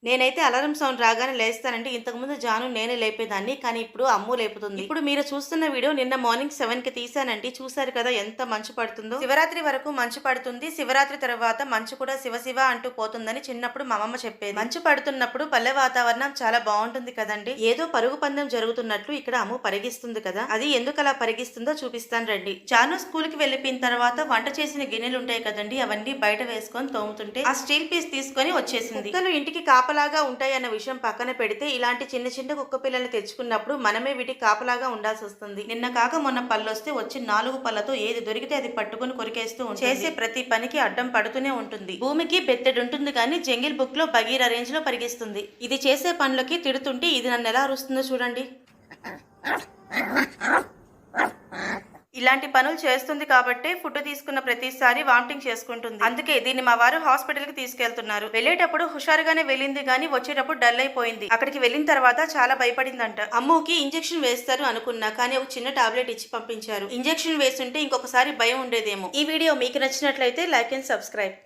నేనైతే alarm sound రాగానే లేస్తానండి. ఇంతకుముందు జాను నేనే లేపేదాన్ని. కానీ ఇప్పుడు అమ్ము లేపుతుంది. ఇప్పుడు మీరు చూస్తున్న వీడియో నిన్న మార్నింగ్ 7కి తీసానండి. చూసారు కదా ఎంత మంచు పడుతుందో. శివరాత్రి వరకు మంచు పడుతుంది. శివరాత్రి తర్వాత మంచు కూడా శివ శివ అంటూ పోతుందని చిన్నప్పుడు మా అమ్మమ్మ చెప్పేది. మంచు పడుతున్నప్పుడు పల్లె వాతావరణం చాలా బాగుంటుంది కదండి. ఏదో పరుగు పందెం జరుగుతున్నట్లు ఇక్కడ అమ్ము పరిగిస్తుంది కదా. అది ఎందుకు అలా పరిగిస్తుందో చూపిస్తాను రండి. జాను స్కూల్ కి వెళ్ళిపోయిన తర్వాత వంట చేసిన గిన్నెలు ఉంటాయి కదండి, అవన్నీ బయట వేసుకొని తోముతుంటే ఆ స్టీల్ పీస్ తీసుకొని వచ్చేసింది. కుక్కలు ఇంటికి కాపలాగా ఉంటాయన్న విషయం పక్కన పెడితే ఇలాంటి చిన్న చిన్న కుక్క పిల్లల్ని తెచ్చుకున్నప్పుడు మనమే వీటికి కాపలాగా ఉండాల్సి వస్తుంది. నిన్న కాక మొన్న పళ్ళొస్తే వచ్చి 4 పళ్ళతో ఏది దొరికితే అది పట్టుకుని కొరికేస్తూ ఉంటుంది. చేసే ప్రతి పనికి అడ్డం పడుతూనే ఉంటుంది. భూమికి బెత్తెడుంటుంది కానీ జంగిల్ బుక్ లో బగీరా రేంజ్ లో పరిగిస్తుంది. ఇది చేసే పనులకి తిడుతుంటే ఇది నన్ను ఎలా అరుస్తుందో చూడండి. ఇలాంటి పనులు చేస్తుంది కాబట్టి ఫుడ్ తీసుకున్న ప్రతిసారి వామిటింగ్ చేసుకుంటుంది. అందుకే దీన్ని మా వారు హాస్పిటల్ కి తీసుకెళ్తున్నారు. వెళ్ళేటప్పుడు హుషారుగానే వెళ్ళింది కానీ వచ్చేటప్పుడు డల్ అయిపోయింది. అక్కడికి వెళ్ళిన తర్వాత చాలా భయపడిందంట. అమ్ముకి ఇంజెక్షన్ వేస్తారు అనుకున్నా కానీ ఒక చిన్న టాబ్లెట్ ఇచ్చి పంపించారు. ఇంజెక్షన్ వేస్తుంటే ఇంకొకసారి భయం ఉండేదేమో. ఈ వీడియో మీకు నచ్చినట్లయితే లైక్ అండ్ సబ్స్క్రైబ్.